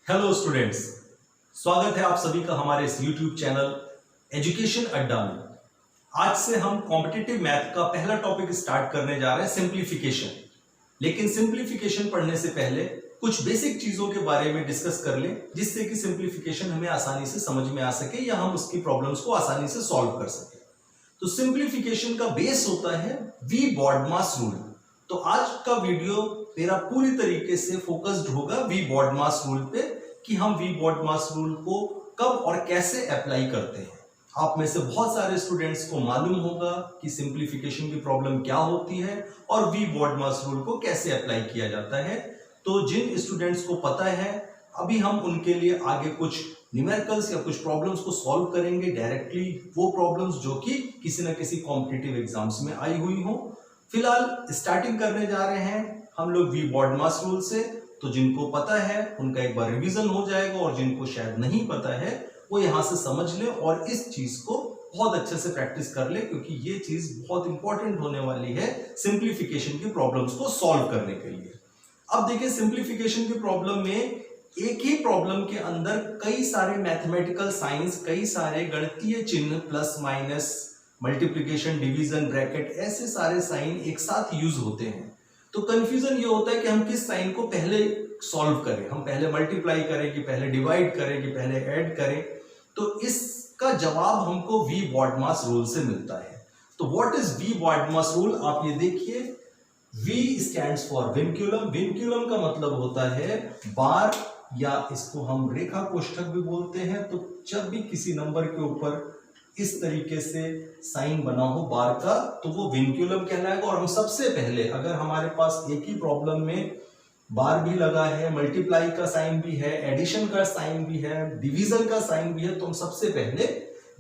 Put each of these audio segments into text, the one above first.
Hello students, स्वागत है आप सभी का हमारे इस यूट्यूब चैनल एजुकेशन अड्डा में। आज से हम कॉम्पिटिटिव मैथ का पहला टॉपिक स्टार्ट करने जा रहे हैं, सिंप्लीफिकेशन। लेकिन सिंप्लीफिकेशन पढ़ने से पहले कुछ बेसिक चीजों के बारे में डिस्कस कर लें, जिससे कि सिंप्लीफिकेशन हमें आसानी से समझ में आ सके या हम उसकी प्रॉब्लम्स को आसानी से सॉल्व कर सके। तो सिंप्लीफिकेशन का बेस होता है वी बॉडमास रूल। तो आज का वीडियो मेरा पूरी तरीके से फोकस्ड होगा वी बॉडमास रूल पे कि हम वी बॉडमास रूल को कब और कैसे अप्लाई करते हैं। आप में से बहुत सारे स्टूडेंट्स को मालूम होगा कि सिंप्लीफिकेशन की प्रॉब्लम क्या होती है और वी बॉडमास रूल को कैसे अप्लाई किया जाता है। तो जिन स्टूडेंट्स को पता है, अभी हम उनके लिए आगे कुछ न्यूमेरिकल्स या कुछ प्रॉब्लम्स को सॉल्व करेंगे डायरेक्टली, वो प्रॉब्लम्स जो कि किसी न किसी कॉम्पिटिटिव एग्जाम्स में आई हुई हो। फिलहाल स्टार्टिंग करने जा रहे हैं हम लोग वी बॉडमास रूल से। तो जिनको पता है उनका एक बार रिवीजन हो जाएगा और जिनको शायद नहीं पता है वो यहां से समझ ले और इस चीज को बहुत अच्छे से प्रैक्टिस कर ले, क्योंकि ये चीज बहुत इंपॉर्टेंट होने वाली है सिंप्लीफिकेशन की प्रॉब्लम्स को सॉल्व करने के लिए। अब देखिए, सिंप्लीफिकेशन की प्रॉब्लम में एक ही प्रॉब्लम के अंदर कई सारे मैथमेटिकल साइंस, कई सारे गणितीय चिन्ह, plus minus, multiplication, division, bracket, ऐसे सारे साइन एक साथ यूज होते हैं। तो कंफ्यूजन ये होता है कि हम किस साइन को पहले सॉल्व करें, हम पहले मल्टीप्लाई करें कि पहले डिवाइड करें कि पहले ऐड करें। तो इसका जवाब हमको वी बॉडमास रूल से मिलता है। तो what is V BODMAS rule, आप ये देखिए। V stands for vinculum. Vinculum का मतलब होता है बार, या इसको हम रेखा कोष्ठक भी बोलते हैं। तो जब भी किसी नंबर के ऊपर इस तरीके से साइन बना हो बार का, तो वो विनक्यूलम कहलाएगा। और हम सबसे पहले, अगर हमारे पास एक ही प्रॉब्लम में बार भी लगा है, मल्टीप्लाई का साइन भी है, एडिशन का साइन भी है, डिवीजन का साइन भी है, तो हम सबसे पहले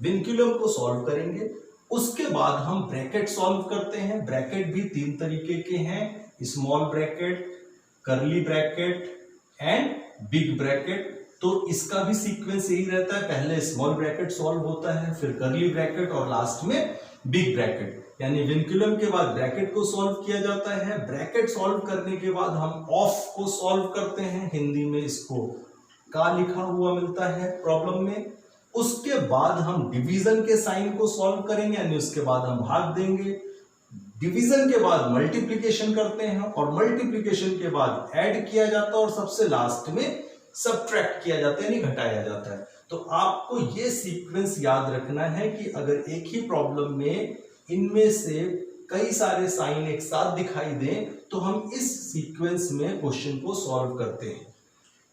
विनक्यूलम को सॉल्व करेंगे। उसके बाद हम ब्रैकेट सॉल्व करते हैं। ब्रैकेट भी तीन तरीके के हैं, small bracket, curly bracket and big bracket. तो इसका भी सीक्वेंस यही रहता है, पहले स्मॉल ब्रैकेट सॉल्व होता है, फिर कर्ली ब्रैकेट और लास्ट में बिग ब्रैकेट। यानी विनक्यूलम के बाद ब्रैकेट को सॉल्व किया जाता है। ब्रैकेट सॉल्व करने के बाद हम ऑफ को सॉल्व करते हैं, हिंदी में इसको का लिखा हुआ मिलता है प्रॉब्लम में। उसके बाद हम डिवीजन के साइन को सॉल्व करेंगे, यानी उसके बाद हम भाग देंगे। डिवीजन के बाद मल्टीप्लिकेशन करते हैं और मल्टीप्लिकेशन के बाद ऐड किया जाता है और सबसे लास्ट में सबट्रैक्ट किया जाता है, यानी घटाया जाता है। तो आपको ये सीक्वेंस याद रखना है कि अगर एक ही प्रॉब्लम में इनमें से कई सारे साइन एक साथ दिखाई दें तो हम इस सीक्वेंस में क्वेश्चन को सॉल्व करते हैं।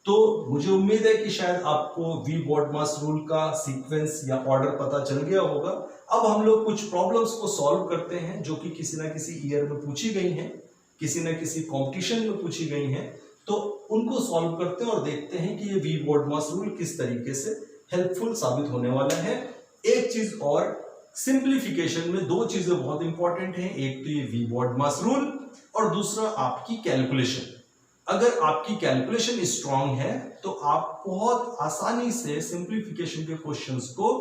तो मुझे उम्मीद है कि शायद आपको वी बॉडमास रूल का सीक्वेंस या ऑर्डर पता चल गया होगा। अब हम लोग कुछ प्रॉब्लम्स को सॉल्व करते हैं जो कि किसी ना किसी ईयर में पूछी गई हैं, किसी ना किसी कंपटीशन में पूछी गई हैं। तो उनको सॉल्व करते हैं और देखते हैं कि ये वी बॉडमास रूल किस तरीके से हेल्पफुल साबित होने वाला है। एक चीज और, सिंप्लीफिकेशन में दो चीजें बहुत इंपॉर्टेंट हैं, एक तो ये वी बॉडमास रूल और दूसरा आपकी कैलकुलेशन। अगर आपकी कैलकुलेशन स्ट्रांग है तो आप बहुत आसानी से सिंप्लीफिकेशन के क्वेश्चंस को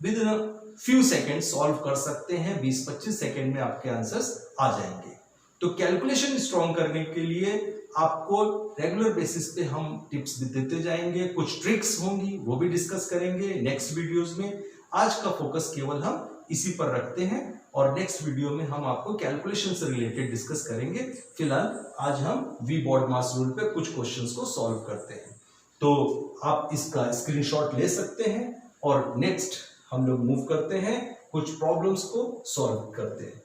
with in few second solve कर सकते हैं। 20-25 सेकेंड में आपके आंसर्स आ जाएंगे। तो कैलकुलेशन स्ट्रांग करने के लिए आपको रेगुलर बेसिस पे हम टिप्स भी देते जाएंगे, कुछ ट्रिक्स होंगी वो भी डिस्कस करेंगे नेक्स्ट वीडियोस में। आज का फोकस केवल हम इसी पर रखते हैं और नेक्स्ट वीडियो में हम आपको कैलकुलेशन से रिलेटेड डिस्कस करेंगे। फिलहाल आज हम वी बॉडमास रूल पे कुछ क्वेश्चंस को सॉल्व करते हैं। तो आप इसका स्क्रीनशॉट ले सकते हैं और नेक्स्ट हम लोग मूव करते हैं, कुछ प्रॉब्लम्स को सॉल्व करते हैं।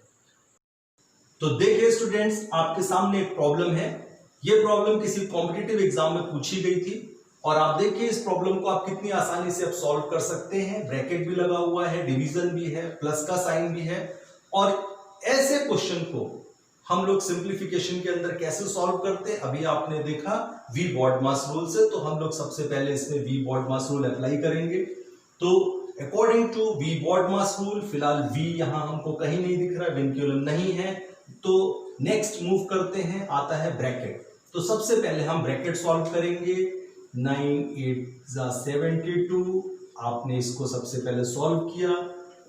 तो देखिए स्टूडेंट्स, आपके सामने एक प्रॉब्लम है। ये प्रॉब्लम किसी कॉम्पिटिटिव एग्जाम में पूछी गई थी और आप देखिए इस प्रॉब्लम को आप कितनी आसानी से आप सॉल्व कर सकते हैं। ब्रैकेट भी लगा हुआ है, डिवीजन भी है, प्लस का साइन भी है। और ऐसे क्वेश्चन को हम लोग सिंप्लीफिकेशन के अंदर कैसे सॉल्व करते हैं, अभी आपने देखा वी बॉडमास रूल से। तो हम लोग सबसे पहले इसमें वी बॉडमास रूल अप्लाई करेंगे। तो according to we BODMAS rule, फिलहाल वी यहां हमको कहीं नहीं दिख रहा, विनक्यूलम नहीं है। तो नेक्स्ट मूव करते हैं, आता है ब्रैकेट। तो सबसे पहले हम ब्रैकेट सॉल्व करेंगे। 9 8 72, आपने इसको सबसे पहले सॉल्व किया।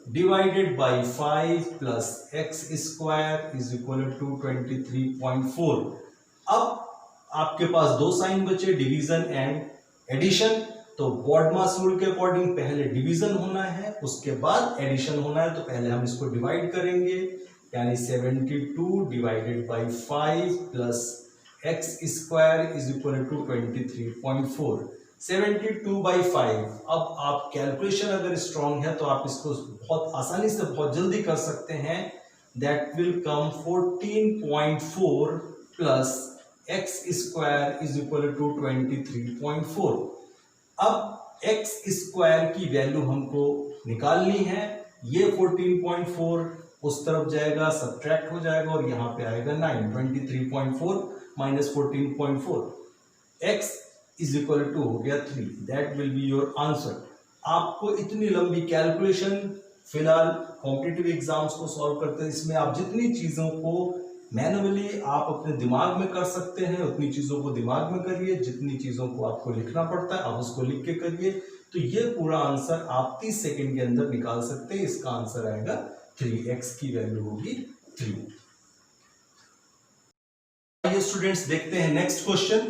Divided by 5 plus x square is equal to 23.4। अब आपके पास दो साइन बचे, डिवीजन एंड एडिशन, तो बॉडमास रूल के अकॉर्डिंग पहले डिवीजन होना है, उसके बाद एडिशन होना है। तो पहले हम इसको डिवाइड करेंगे, यानी 72 divided by 5 plus x square is equal to 23.4। 72 by 5। अब आप कैलकुलेशन अगर स्ट्रॉन्ग है तो आप इसको बहुत आसानी से बहुत जल्दी कर सकते हैं। That will come 14.4 plus x square is equal to 23.4। अब एक्स स्क्वायर की वैल्यू हमको निकालनी है। ये 14.4 उस तरफ जाएगा, सब्ट्रैक्ट हो जाएगा और यहाँ पे आएगा 9। 23.4 minus 14.4, x is equal to हो गया 3। That will be your answer. आपको इतनी लंबी कैलकुलेशन फिलहाल कॉम्पिटिटिव एग्जाम्स को सॉल्व करते हैं, इसमें आप जितनी चीजों को मैनुअली आप अपने दिमाग में कर सकते हैं उतनी चीजों को दिमाग में करिए, जितनी चीजों को आपको लिखना पड़ता है आप उसको लिख के करिए। तो ये पूरा आंसर आप 30 सेकंड के अंदर निकाल सकते हैं। इसका आंसर आएगा 3, एक्स की वैल्यू होगी 3। आइए स्टूडेंट्स देखते हैं नेक्स्ट क्वेश्चन।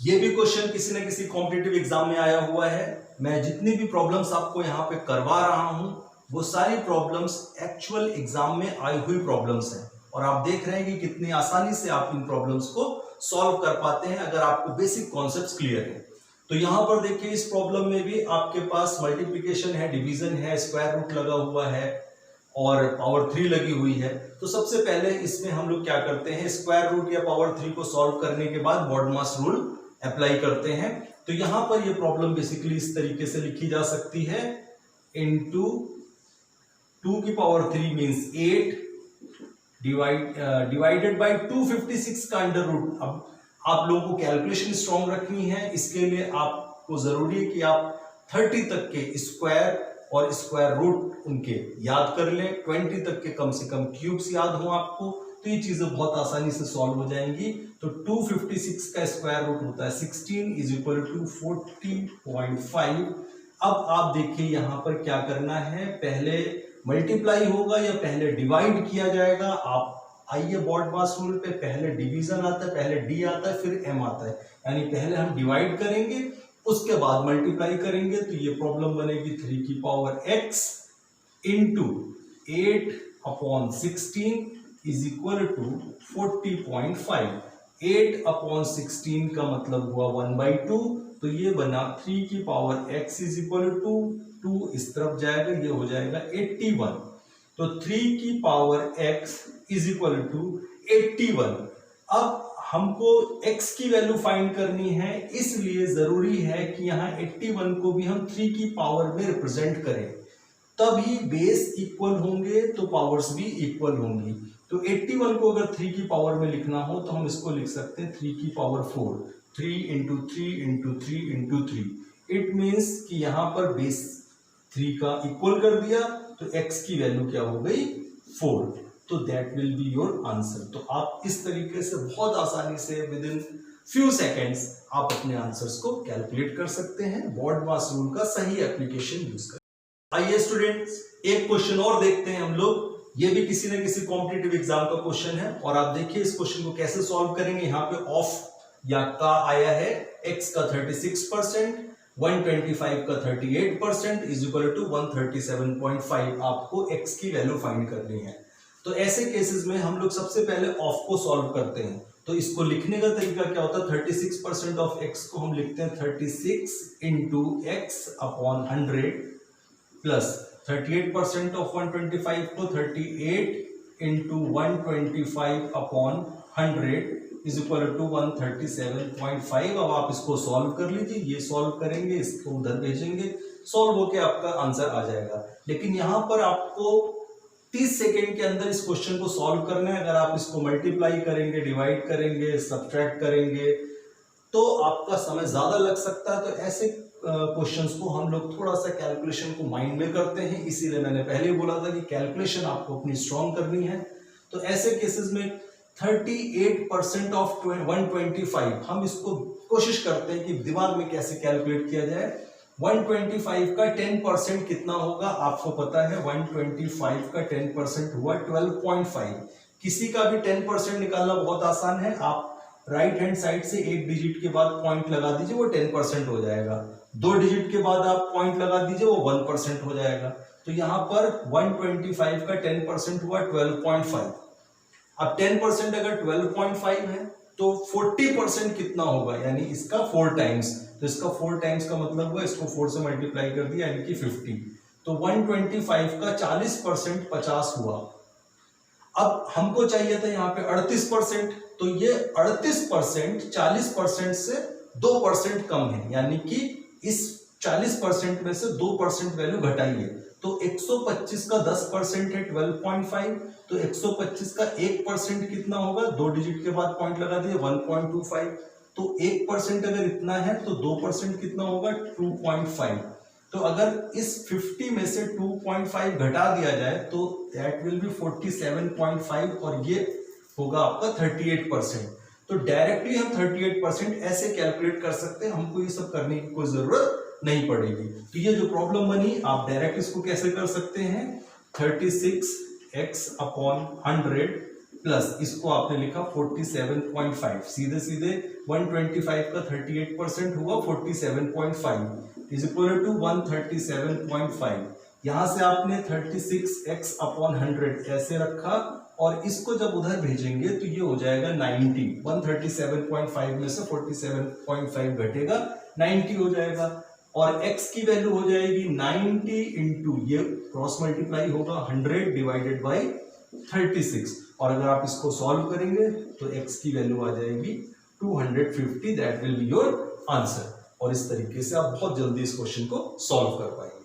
ये भी क्वेश्चन किसी न किसी कॉम्पिटिटिव एग्जाम में आया हुआ है। मैं जितनी भी प्रॉब्लम्स आपको यहाँ पे करवा रहा हूं वो सारी प्रॉब्लम्स एक्चुअल एग्जाम में आई हुई प्रॉब्लम्स हैं, और आप देख रहे हैं कि कितनी आसानी से आप इन प्रॉब्लम्स को सॉल्व कर पाते हैं अगर आपको बेसिक कॉन्सेप्ट्स क्लियर है। तो यहां पर देखिए इस प्रॉब्लम में भी आपके पास मल्टीप्लिकेशन है, डिवीजन है, स्क्वायर रूट लगा हुआ है और पावर 3 लगी हुई है। तो सबसे पहले इसमें हम लोग क्या करते हैं, स्क्वायर रूट या पावर 3 को सॉल्व करने के बाद बॉडमास रूल अप्लाई करते हैं। तो यहां पर ये प्रॉब्लम बेसिकली इस तरीके से लिखी जा सकती है, इनटू 2 की पावर 3 मींस 8 डिवाइडेड बाय 256 का अंडर रूट। अब आप लोगों को कैलकुलेशन स्ट्रॉन्ग रखनी है, इसके लिए आपको जरूरी है कि आप 30 तक के स्क्वायर और स्क्वायर रूट उनके याद कर लें, 20 तक के कम से कम क्यूब्स याद हो आपको, तो ये चीजें बहुत आसानी से सॉल्व हो जाएंगी। तो 256 का स्क्वायर रूट होता है 16 इज इक्वल टू 40.5। अब आप देखिए यहां पर क्या करना है, पहले मल्टीप्लाई होगा या पहले डिवाइड किया जाएगा। आप आइए बॉडमास रूल पे, पहले डिवीजन आता है, पहले डी आता है, फिर एम आता है, यानी पहले हम डिवाइड करेंगे उसके बाद मल्टीप्लाई करेंगे। तो ये प्रॉब्लम बनेगी 3 की power x into 8/16 is equal to 40.5। 8/16 का मतलब हुआ 1/2, तो ये बना 3 की power x is equal to 2 इस तरफ जाएगा, ये हो जाएगा 81। तो 3 की power x is equal to 81। अब हमको x की वैल्यू फाइंड करनी है, इसलिए जरूरी है कि यहाँ 81 को भी हम 3 की पावर में रिप्रेजेंट करें, तभी बेस इक्वल होंगे तो पावर्स भी इक्वल होंगी। तो 81 को अगर 3 की पावर में लिखना हो तो हम इसको लिख सकते हैं 3 की power 4, 3 into 3 into 3 into 3। It means कि यहां पर बेस 3 का इक्वल कर दिया, तो x की वैल्यू क्या हो गई 4। तो that will be your answer. तो आप इस तरीके से बहुत आसानी से विद इन फ्यू सेकेंड्स आप अपने आंसर्स को कैलकुलेट कर सकते हैं बॉडमास रूल का सही एप्लीकेशन यूज कर। आइए स्टूडेंट्स एक क्वेश्चन और देखते हैं हम लोग। ये भी किसी न किसी कॉम्पिटिटिव एग्जाम का क्वेश्चन है, और आप देखिए इस क्वेश्चन को कैसे सॉल्व करेंगे। यहाँ पे ऑफ या का आया है, x का 36%, 125 का 38% इज इक्वल टू 137.5। आपको x की वैल्यू फाइंड करनी है। तो ऐसे केसेस में हम लोग सबसे पहले ऑफ को सॉल्व करते हैं। तो इसको लिखने का तरीका क्या होता है, 36% ऑफ x को हम लिखते हैं 36 into x upon 100 plus 38% of 125 को 38 into 125 upon 100 is equal to 137.5। अब आप इसको सॉल्व कर लीजिए, ये सॉल्व करेंगे, इसको उधर भेजेंगे, सॉल्व होके आपका आंसर आ जाएगा। लेकिन यहां पर आपको 30 सेकेंड के अंदर इस क्वेश्चन को सॉल्व करना है। अगर आप इसको मल्टीप्लाई करेंगे, डिवाइड करेंगे, सब्ट्रैक्ट करेंगे तो आपका समय ज्यादा लग सकता है। तो ऐसे क्वेश्चंस को हम लोग थोड़ा सा कैलकुलेशन को माइंड में करते हैं, इसीलिए मैंने पहले ही बोला था कि कैलकुलेशन आपको अपनी स्ट्रॉन्ग करनी है। तो ऐसे केसेस में 38% ऑफ 125 हम इसको कोशिश करते हैं कि दिमाग में कैसे कैलकुलेट किया जाए। 125 का 10% कितना होगा आपको पता है, 125 का 10% हुआ 12.5। किसी का भी 10% निकालना बहुत आसान है, आप राइट हैंड साइड से एक डिजिट के बाद पॉइंट लगा दीजिए, वो 10% हो जाएगा। 2 डिजिट के बाद आप पॉइंट लगा दीजिए, वो 1% हो जाएगा। तो यहाँ पर 125 का 10% हुआ 12.5। अब 10% अगर 12.5 है तो 40% कितना होगा, यानी इसका 4 टाइम्स। तो इसका 4 टाइम्स का मतलब हुआ इसको 4 से मल्टीप्लाई कर दिया, यानी कि 50। तो 125 का 40% 50 हुआ। अब हमको चाहिए था यहाँ पे 38%, तो ये 38% 40% से 2% कम है, यानी कि इस 40% में से 2% वैल्यू घटाइए। तो 125 का 10% है 12.5, तो 125 का 1% कितना होगा, 2 डिजिट के बाद पॉइंट लगा दिए 1.25। तो 1% अगर इतना है तो 2% कितना होगा 2.5। तो अगर इस 50 में से 2.5 घटा दिया जाए तो दैट विल बी 47.5 और ये होगा आपका 38%। तो डायरेक्टली हम 38% ऐसे कैलकुलेट कर सकते हैं, हमको ये सब करने की कोई जरूरत नहीं पड़ेगी। तो ये जो प्रॉब्लम बनी, आप डायरेक्ट इसको कैसे कर सकते हैं, 36x अपॉन 100 प्लस इसको आपने लिखा 47.5, सीधे सीधे 125 का 38% हुआ 47.5 इज इक्वल टू 137.5। यहां से आपने 36x अपॉन 100 ऐसे रखा और इसको जब उधर भेजेंगे तो ये हो जाएगा 90। 137.5 में से 47.5 घटेगा 90 हो जाएगा, और x की वैल्यू हो जाएगी 90 इंटू ये क्रॉस मल्टीप्लाई होगा 100 डिवाइडेड बाई 36, और अगर आप इसको सॉल्व करेंगे तो x की वैल्यू आ जाएगी 250। That will be your answer. और इस तरीके से आप बहुत जल्दी इस क्वेश्चन को सॉल्व कर पाएंगे।